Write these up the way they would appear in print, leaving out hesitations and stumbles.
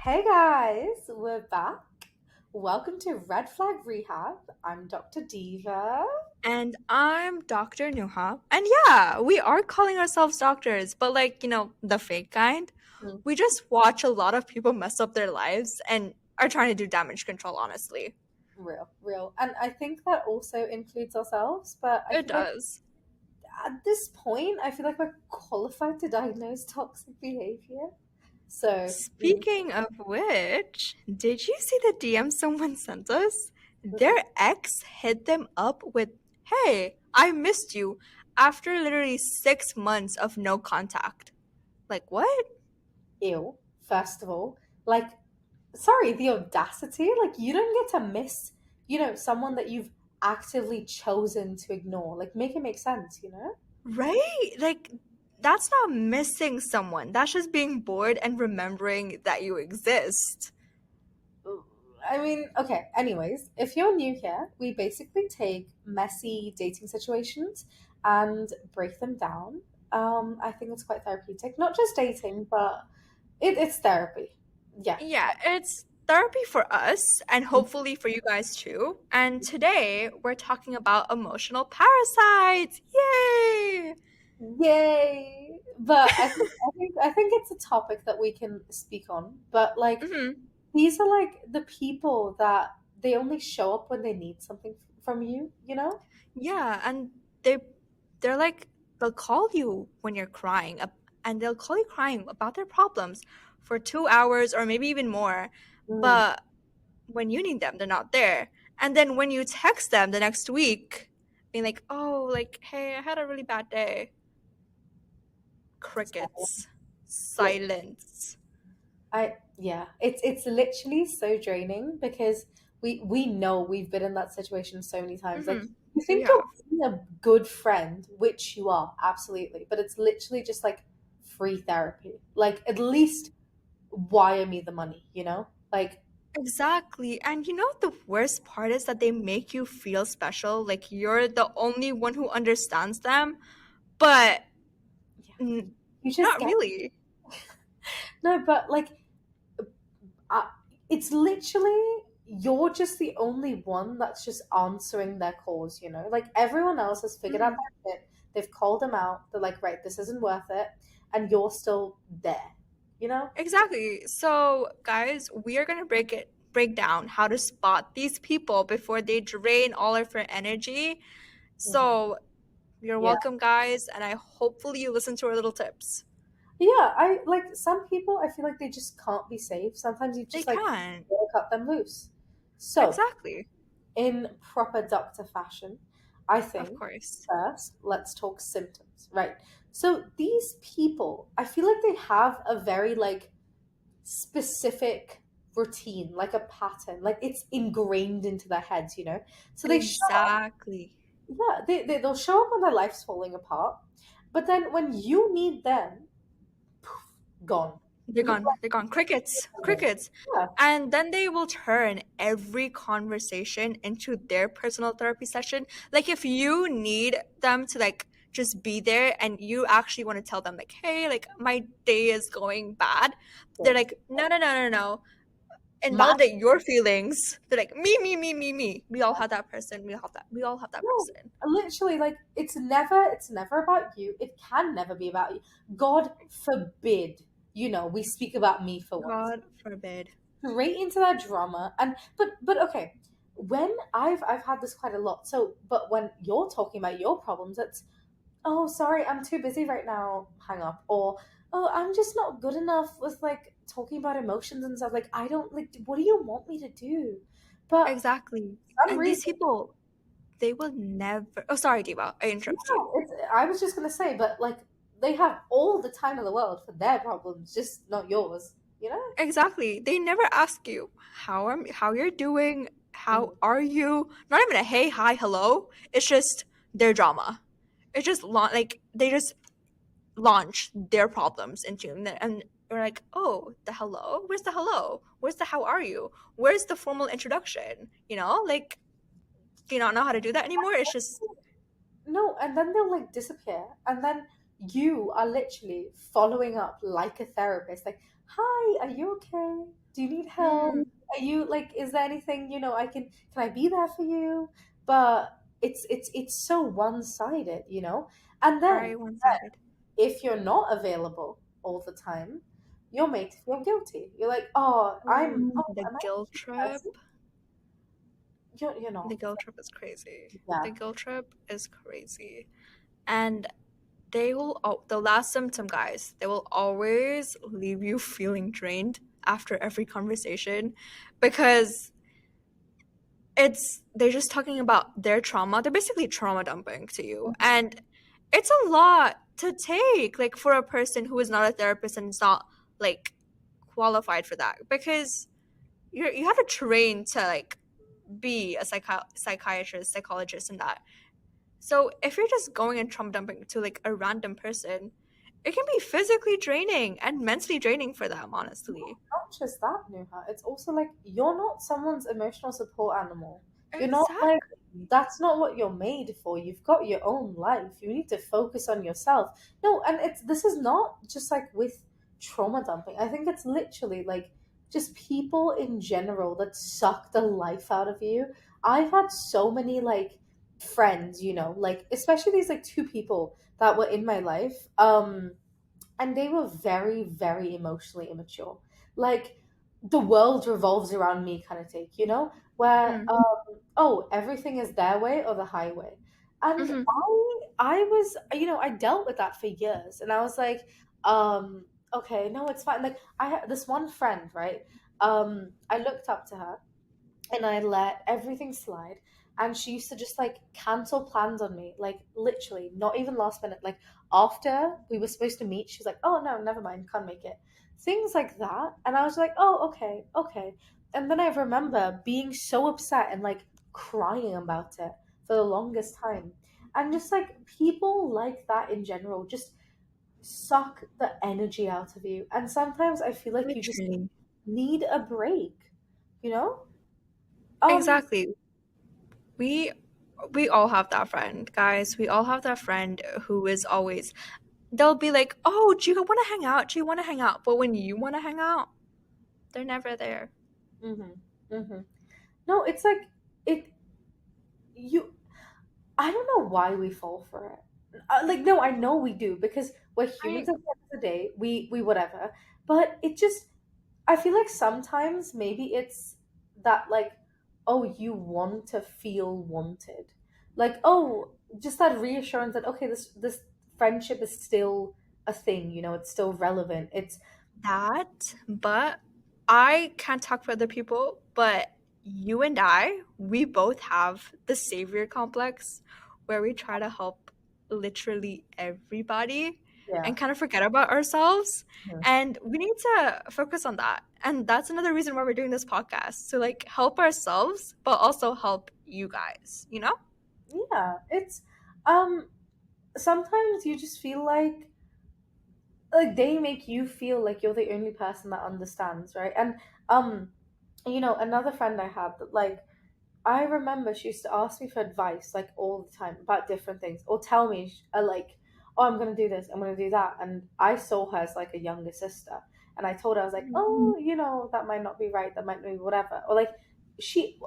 Hey guys, we're back. Welcome to Red Flag Rehab. I'm Dr. Diva. And I'm Dr. Nuha. And yeah, we are calling ourselves doctors, but the fake kind. Mm, We just watch a lot of people mess up their lives and are trying to do damage control, honestly. real, real. And I think that also includes ourselves, but I It feel like does. at this point, I feel like we're qualified to diagnose toxic behavior. So, Speaking of which, did you see the DM someone sent us? Their mm, ex hit them up with, "Hey, I missed you," after literally 6 months of no contact. Like, what? ew, first of all. Like, sorry, the audacity. Like, you don't get to miss, someone that you've actively chosen to ignore. Like, make it make sense? Right? Like, that's not missing someone. That's just being bored and remembering that you exist. I mean, okay, anyways, if you're new here, we basically take messy dating situations and break them down. I think it's quite therapeutic. Not just dating, but it's therapy. Yeah. Yeah, it's therapy for us and hopefully for you guys too. And today we're talking about emotional parasites. Yay! Yay. But I think it's a topic that we can speak on. But like hmm these are like the people that they only show up when they need something from you? Yeah, and they they're like they'll call you when you're crying and they'll call you crying about their problems for 2 hours or maybe even more. Mm. But when you need them, they're not there. And then when you text them the next week, being like, "Oh, like, hey, I had a really bad day." Crickets. Silence. Yeah, it's literally so draining because we know we've been in that situation so many times. Like Mm-hmm. you We think you're have. being a good friend, which you are, absolutely, but it's literally just like free therapy. Like at least wire me the money? Like Exactly. And you know the worst part is that they make you feel special, like you're the only one who understands them, but yeah, n- you just not get really. no, but like uh, it's literally you're just the only one that's just answering their calls. Like everyone else has figured out Mhm. that shit. They've called them out. They're like, right, this isn't worth it, and you're still there. Exactly. So, guys, we are going to break down how to spot these people before they drain all of your energy. Hmm. So, you're Yeah, welcome, guys, and I hopefully you listen to our little tips. yeah. I like some people. I feel like they just can't be saved. Sometimes you They just like can. gotta cut them loose. So, Exactly. in proper doctor fashion, I Of think course. first let's talk symptoms. Right. So these people, I feel like they have a very like specific routine, like a pattern, like it's ingrained into their heads. So they show up, Exactly. yeah, they'll show up when their life's falling apart, but then when you need them, gone. They're gone. They're gone. Crickets. Crickets. Yeah, And then they will turn every conversation into their personal therapy session. Like if you need them to like just be there and you actually want to tell them like, "Hey, like my day is going bad." They're good. like, "No, no, no, no, no." And My validate your feelings. They're like, "Me, me, me, me, me." We all have that person. We all have that. We all have that no, person. literally, like it's never about you. It can never be about you. God forbid, we speak about me for once. God forbid. Straight into that drama, and but okay. When I've had this quite a lot. So, but when you're talking about your problems, it's oh, sorry, I'm too busy right now, hang up. Or, oh, I'm just not good enough with like talking about emotions and stuff. Like, I don't like, what do you want me to do? But Exactly. for some And these reason, people, they will never. Oh, sorry, Diva. I interrupted you. I was just gonna say, but like, they have all the time in the world for their problems, just not yours? Exactly. They never ask you how you're doing, Mm. how are you? Not even a hey, hi, hello. It's just their drama. It's just like they just launch their problems into you, and we're like, oh, the hello. Where's the hello? Where's the how are you? Where's the formal introduction? Like, do you not know how to do that anymore? It's just No, and then they'll like disappear, and then you are literally following up like a therapist. Like, hi, are you okay? Do you need help? Mm, Are you like, is there anything, can I be there for you? But it's so one-sided, And then very one-sided. if you're not available all the time, you're made to feel guilty. You're like, oh, The am I a guilt cute person? trip. You're The not. guilt trip is crazy. The Yeah. guilt trip is crazy. And they will, the last symptom, guys, they will always leave you feeling drained after every conversation because they're just talking about their trauma. They're basically trauma dumping to you. And it's a lot to take, like, for a person who is not a therapist and is not, like, qualified for that. Because you have to train to, like, be a psychiatrist, psychologist, and that. So if you're just going and trauma dumping to, like, a random person, it can be physically draining and mentally draining for them, honestly. Not just that, Nuha. It's also like you're not someone's emotional support animal. You're not like Exactly. that's not what you're made for. You've got your own life. You need to focus on yourself. No, and it's this is not just like with trauma dumping. I think it's literally like just people in general that suck the life out of you. I've had so many like friends, like especially these like two people that were in my life. And they were very, very emotionally immature. Like the world revolves around me kind of take, where Mm. oh, everything is their way or the highway. And Hmm. I was, I dealt with that for years, and I was like, okay, no, it's fine. Like I had this one friend, right? I looked up to her and I let everything slide. And she used to just like cancel plans on me, like literally, not even last minute. Like after we were supposed to meet, she's like, "Oh no, never mind, can't make it." Things like that, and I was like, "Oh, okay, okay." And then I remember being so upset and like crying about it for the longest time. And just like people like that in general, just suck the energy out of you. And sometimes I feel like you just Literally. need a break, you know? Um, Exactly. We we all have that friend, guys. We all have that friend who is always, they'll be like, "Oh, do you want to hang out? Do you want to hang out?" But when you want to hang out, they're never there. hmm hmm No, it's like it. You, I don't know why we fall for it. Like, no, I know we do because we're I humans at the end of the day. We whatever. But it just, I feel like sometimes maybe it's that like, oh, you want to feel wanted, like oh, just that reassurance that okay, this friendship is still a thing. It's still relevant. It's that, but I can't talk for other people, but you and I, we both have the savior complex where we try to help literally everybody yeah. and kind of forget about ourselves. Mhm. And we need to focus on that. And that's another reason why we're doing this podcast to, like, help ourselves, but also help you guys, you know? Yeah, it's um sometimes you just feel like they make you feel like you're the only person that understands, right? And um another friend I had that like I remember she used to ask me for advice like all the time about different things or tell me like, oh, I'm going to do this, I'm going to do that. And I saw her as like a younger sister. And I told her, I was like, oh, that might not be right. That might be whatever. Or like,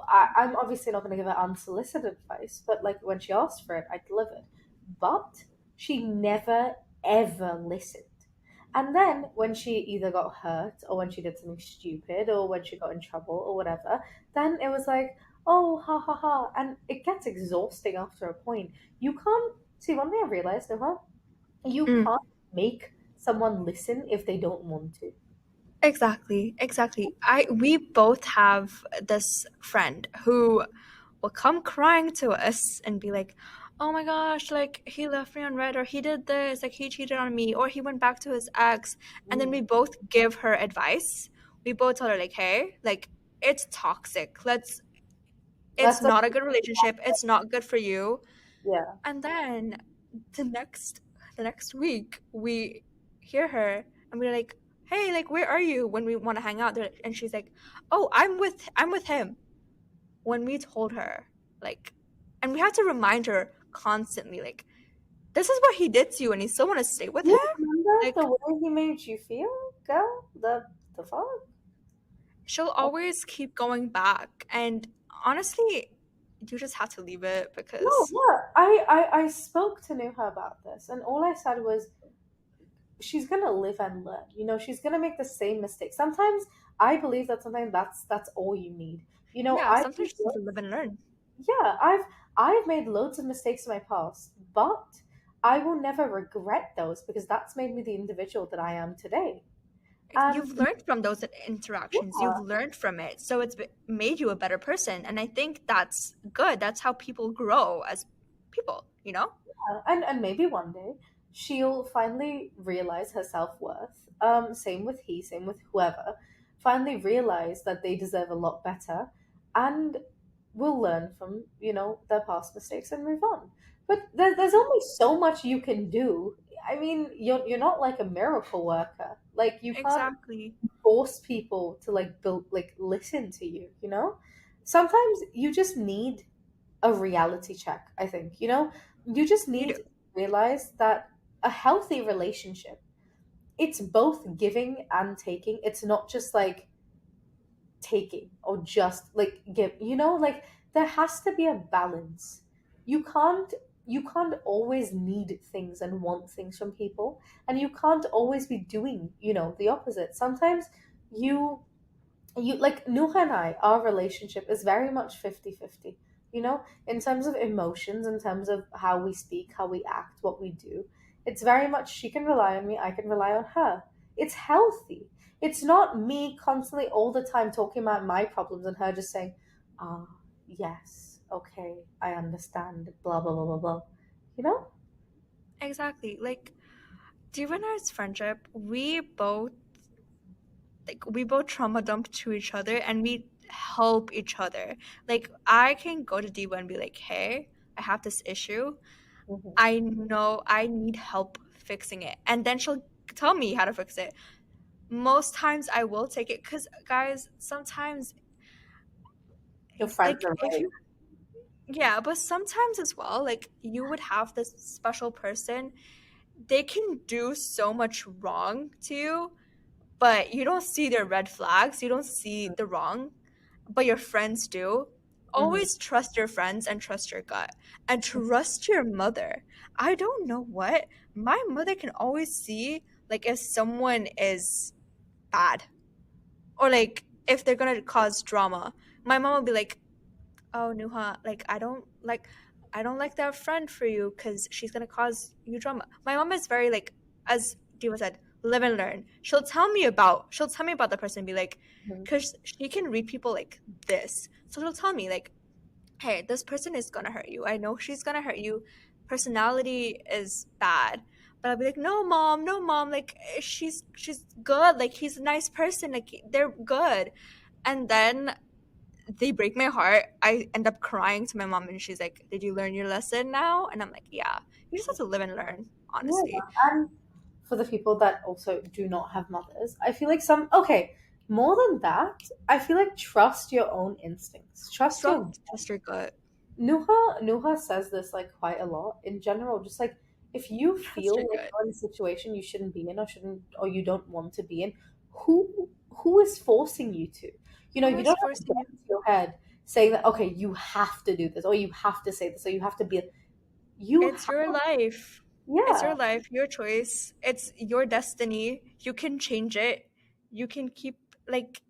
I'm obviously not going to give her unsolicited advice, but like when she asked for it, I delivered. But she never, ever listened. And then when she either got hurt or when she did something stupid or when she got in trouble or whatever, then it was like, oh, ha ha ha. And it gets exhausting after a point. You can't see one thing I realized, you Mm. can't make someone listen if they don't want to. Exactly, exactly. We both have this friend who will come crying to us and be like, "Oh my gosh, like he left me on red, or he did this, like he cheated on me, or he went back to his ex." And then Mm. we both give her advice. We both tell her like, "Hey, like it's toxic. It's That's a not a good relationship. It's not good for you." yeah. And then the next the next week we hear her and we're like, "Hey, like where are you?" When we want to hang out there, and she's like, "Oh, I'm with him." When we told her, like, and we had to remind her constantly, like, this is what he did to you and you still want to stay with Do you him? remember the Like, way he made you feel? girl, the fuck? She'll always keep going back, and honestly, you just have to leave it No, because yeah. I spoke to Nuha about this, and all I said was she's gonna live and learn. She's gonna make the same mistake. Sometimes I believe that sometimes that's all you need. yeah, I've sometimes you just need to live and learn. yeah, I've made loads of mistakes in my past, but I will never regret those because that's made me the individual that I am today. And You've learned from those interactions. You've yeah, learned from it, so it's made you a better person. And I think that's good. That's how people grow as people. You know? and maybe one day she'll finally realize her self-worth. Same with he, same with whoever. Finally realize that they deserve a lot better, and will learn from their past mistakes and move on. But there's only so much you can do. I mean, you're not like a miracle worker. Like you can't Exactly. force people to listen to you. Sometimes you just need a reality check, I think. You just You need do. to realize that a healthy relationship, it's both giving and taking. It's not just like taking or just like give. There has to be a balance. You can't you can't always need things and want things from people, and you can't always be doing the opposite. Sometimes you like Nuha and I, our relationship is very much 50-50. In terms of emotions, in terms of how we speak, how we act, what we do. It's very much she can rely on me, I can rely on her. It's healthy. It's not me constantly all the time talking about my problems and her just saying, ah, yes, okay, I understand, blah, blah, blah, blah, blah. You know? Exactly. Like, during our friendship, we both trauma dump to each other, and we help each other. Like, I can go to Diva and be like, "Hey, I have this issue. Hmm. I know I need help fixing it," and then she'll tell me how to fix it. Most times, I will take it because, guys, sometimes, Your friends like, are if right. you, yeah, but sometimes as well, like, you would have this special person. They can do so much wrong to you, but you don't see their red flags, you don't see the wrong, but your friends do. Hmm. Always trust your friends and trust your gut and trust your mother. I don't know what. My mother can always see, like, if someone is bad or like if they're gonna cause drama. My mom will be like, "Oh, Nuha, like I don't like that friend for you because she's gonna cause you drama." My mom is very like, as Diva said, live and learn. She'll tell me about the person and be like, Hmm. because she can read people like this. So she'll tell me like, hey, this person is gonna hurt you. I know she's gonna hurt you. Personality is bad. But I'll be like, no, mom, like she's good. Like he's a nice person. Like they're good. And then they break my heart. I end up crying to my mom, and she's like, "Did you learn your lesson now?" And I'm like, "Yeah." You just have to live and learn, Yeah, honestly. and for the people that also do not have mothers, I feel like okay, more than that, I feel like trust your own instincts. Trust your Trust your gut. Nuha says this like quite a lot in general. Just like if you Trust your feel like gut. you're in a situation you shouldn't be in or you don't want to be in, who is forcing you to? Who You is don't have to forcing get you? into your head saying that okay, you have to do this or you have to say this or you have to be. You It's have your life. It's yeah. your life, your choice. It's your destiny. You can change it. You can keep like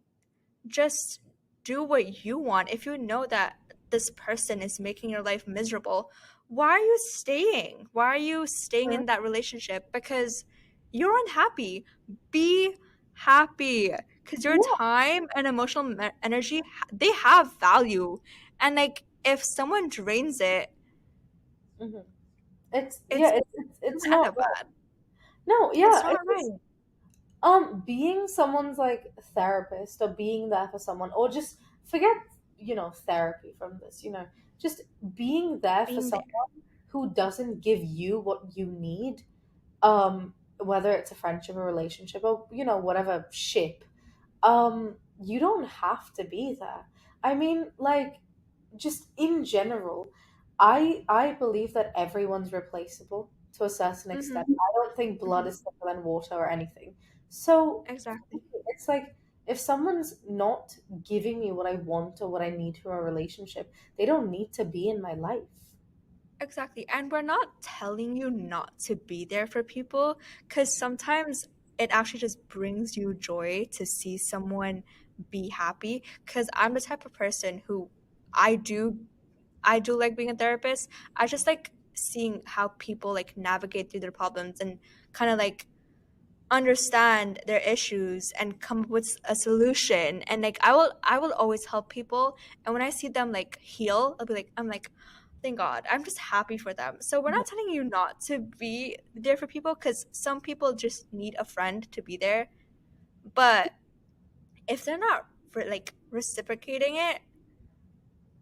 just do what you want. If you know that this person is making your life miserable, why are you staying? Why are you staying Mhm. in that relationship? Because you're unhappy. Be happy because your Yeah. time and emotional energy, they have value. And like if someone drains it, Hmm. It's it's yeah, it's kind not of right. bad. No, It's yeah, not it's just right. being someone's like therapist or being there for someone or just forget therapy from this, just being there for Being there. someone who doesn't give you what you need, whether it's a friendship or relationship or whatever ship, you don't have to be there. I mean, like, just in general, I believe that everyone's replaceable to a certain extent. Hmm. I don't think blood Hmm. is thicker than water or anything. So Exactly. it's like if someone's not giving me what I want or what I need from a relationship, they don't need to be in my life. Exactly. And we're not telling you not to be there for people because sometimes it actually just brings you joy to see someone be happy. Because I'm the type of person who I do I do like being a therapist. I just like seeing how people like navigate through their problems and kind of like understand their issues and come up with a solution. And like I will always help people, and when I see them like heal, I'm like, thank God, I'm just happy for them. So we're not telling you not to be there for people because some people just need a friend to be there, but if they're not like reciprocating it,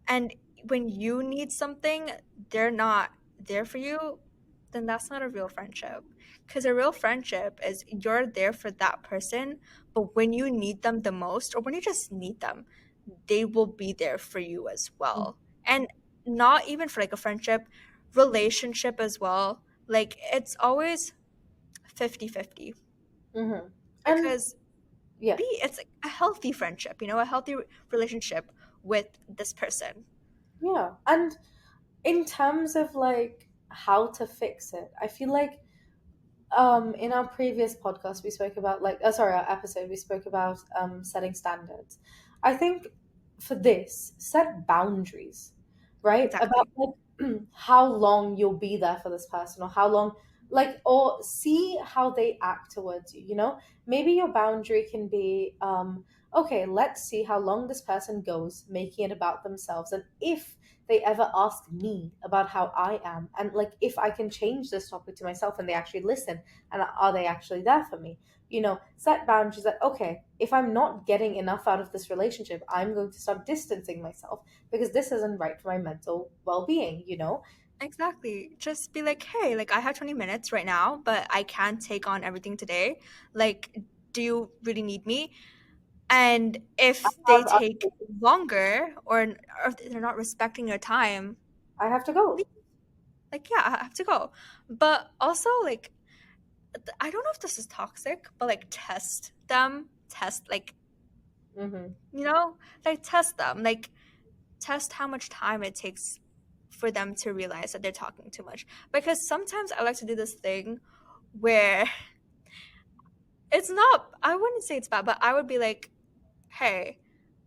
and when you need something they're not there for you, then that's not a real friendship. Because a real friendship is you're there for that person, but when you need them the most or when you just need them, they will be there for you as well. And not even for like a friendship, relationship as well, like it's always 50-50. Mm-hmm. And Because yeah, it's like a healthy friendship, a healthy relationship with this person. yeah. And in terms of like how to fix it, I feel like in our previous podcast we spoke about like sorry, our episode we spoke about setting standards. I think for this, set boundaries, right? About Exactly. like how long you'll be there for this person, or how long, like, or see how they act towards you, you know? Maybe your boundary can be okay, let's see how long this person goes making it about themselves, and if they ever ask me about how I am, and like if I can change this topic to myself and they actually listen, and are they actually there for me, you know? Set boundaries that, okay, if I'm not getting enough out of this relationship, I'm going to start distancing myself because this isn't right for my mental well-being, you know? Exactly. Just be like, hey, like I have 20 minutes right now, but I can't take on everything today. Like, do you really need me? And if they I've, take longer or if they're not respecting your time, I have to leave. go. Like, yeah, I have to go. But also, like, I don't know if this is toxic, but like, test them. Test, like, Hmm. you know, like, test them. Like, test how much time it takes for them to realize that they're talking too much. Because sometimes I like to do this thing where it's not, I wouldn't say it's bad, but I would be like, hey,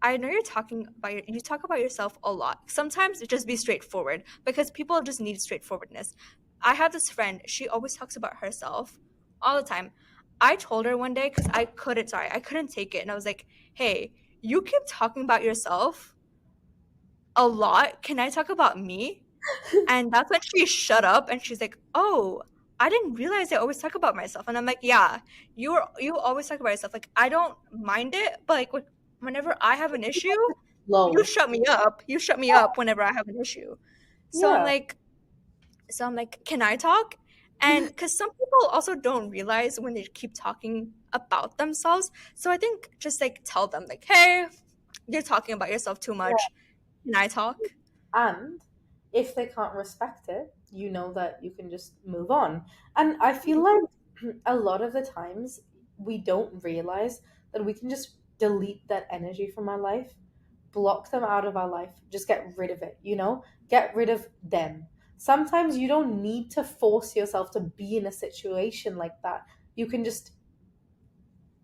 I know you're talking about you talk about yourself a lot. Sometimes it just be straightforward because people just need straightforwardness. I have this friend, she always talks about herself all the time. I told her one day because I couldn't take it. And I was like, hey, you keep talking about yourself a lot. Can I talk about me? And that's when she shut up and she's like, "Oh, I didn't realize I always talk about myself." And I'm like, "Yeah, you always talk about yourself. Like I don't mind it, but like whenever I have an issue, you Low. shut me up. You shut me up whenever I have an issue." So I'm Yeah. like, "Can I talk?" And because some people also don't realize when they keep talking about themselves. So I think just like tell them like, "Hey, you're talking about yourself too much. Can I talk?" And if they can't respect it, you know that you can just move on. And I feel like a lot of the times we don't realize that we can just delete that energy from our life, block them out of our life, just get rid of it, you know? Get rid of them. Sometimes you don't need to force yourself to be in a situation like that. You can just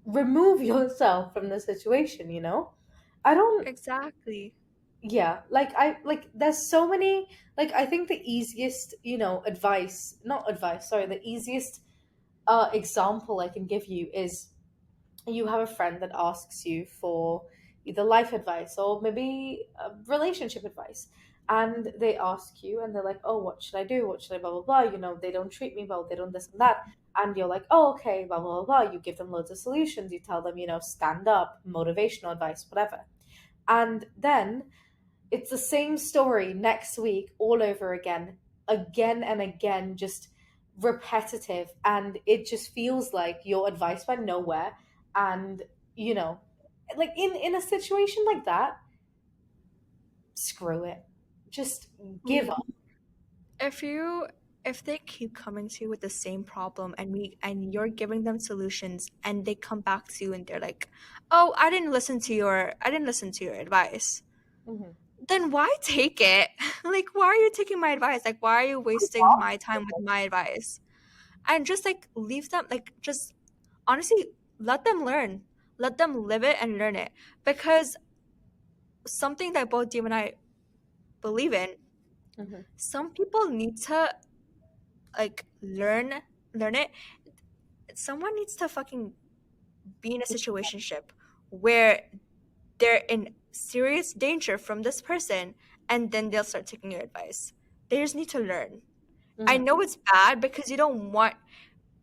remove yourself from the situation, you know? I don't, Exactly. yeah, like I like there's so many, like I think the easiest, advice, not advice, sorry, the easiest example I can give you is you have a friend that asks you for either life advice or maybe relationship advice, and they ask you and they're like, oh, what should I do, what should I blah blah blah, they don't treat me well, they don't this and that, and you're like, oh, okay, blah blah blah blah. You give them loads of solutions, you tell them, stand up, motivational advice, whatever, and then it's the same story next week all over again and again, just repetitive. And it just feels like your advice went nowhere. And, you know, like in a situation like that, screw it. Just give up. If you if they keep coming to you with the same problem and you're giving them solutions and they come back to you and they're like, "Oh, I didn't listen to your advice." Hmm. Then why take it? Like, why are you taking my advice? Like, why are you wasting my time with my advice? And just like leave them, like, just honestly, let them learn. Let them live it and learn it. Because something that both you and I believe in, Hmm. some people need to like learn it. Someone needs to fucking be in a situationship where they're in serious danger from this person, and then they'll start taking your advice. They just need to learn. I Hmm. know it's bad because you don't want,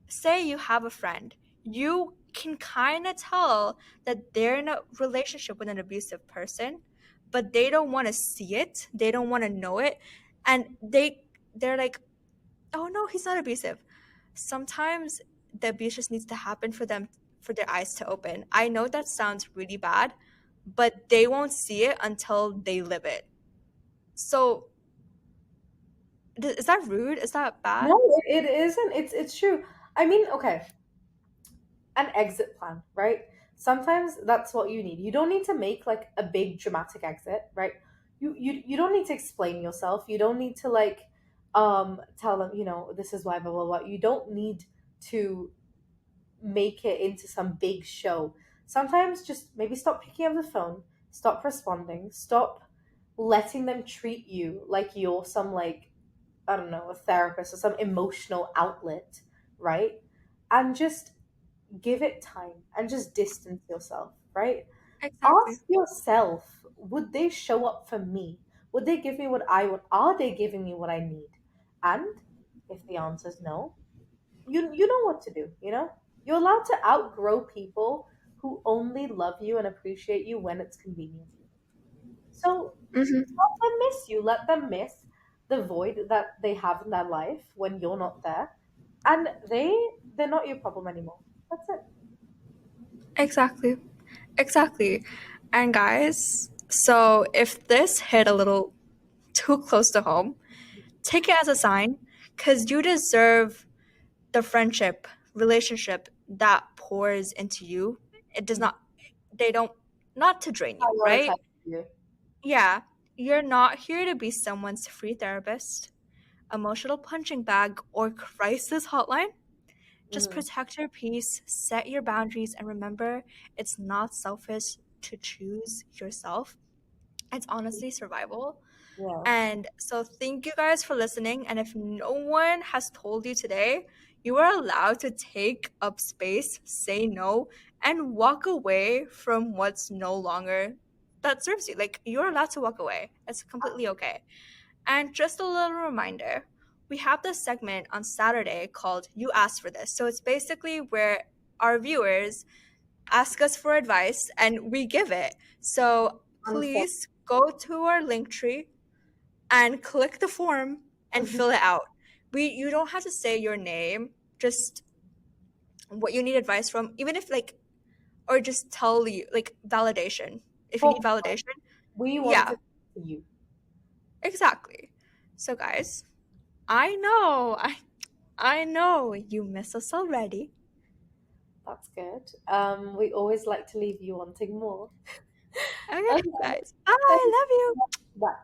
say you have a friend, you can kind of tell that they're in a relationship with an abusive person, but they don't want to see it, they don't want to know it, and they're like, oh no, he's not abusive. Sometimes the abuse just needs to happen for them, for their eyes to open. I know that sounds really bad, but they won't see it until they live it. So is that rude? Is that bad? No, it isn't. It's true. I mean, okay, an exit plan, right? Sometimes that's what you need. You don't need to make like a big dramatic exit, right? You don't need to explain yourself. You don't need to like tell them, this is why blah blah blah. You don't need to make it into some big show. Sometimes just maybe stop picking up the phone, stop responding, stop letting them treat you like you're some like, I don't know, a therapist or some emotional outlet, right? And just give it time and just distance yourself, right? Exactly. Ask yourself, would they show up for me? Would they give me what I want? Are they giving me what I need? And if the answer is no, you know what to do, you know? You're allowed to outgrow people who only love you and appreciate you when it's convenient. So Hmm. let them miss you. Let them miss the void that they have in their life when you're not there. And they're not your problem anymore. That's it. Exactly. Exactly. And guys, so if this hit a little too close to home, take it as a sign because you deserve the friendship, relationship that pours into you. It does Mhm. not, they don't, not to drain you, right? Prioritize you. Yeah. You're not here to be someone's free therapist, emotional punching bag, or crisis hotline. Just Hmm. protect your peace, set your boundaries, and remember it's not selfish to choose yourself. It's honestly survival. Yeah. And so, thank you guys for listening. And if no one has told you today, you are allowed to take up space, say no, and walk away from what's no longer that serves you. Like, you're allowed to walk away. It's completely okay. And just a little reminder, we have this segment on Saturday called You Asked for This. So it's basically where our viewers ask us for advice and we give it. So Unfollow. please go to our link tree and click the form and fill it out. You don't have to say your name, just what you need advice from, even if like, or just tell you like validation. If you need For validation, we want yeah, to see you. exactly. So guys, I know, I know you miss us already. That's good. We always like to leave you wanting more. Okay, Okay. guys. Bye. Love you. Bye.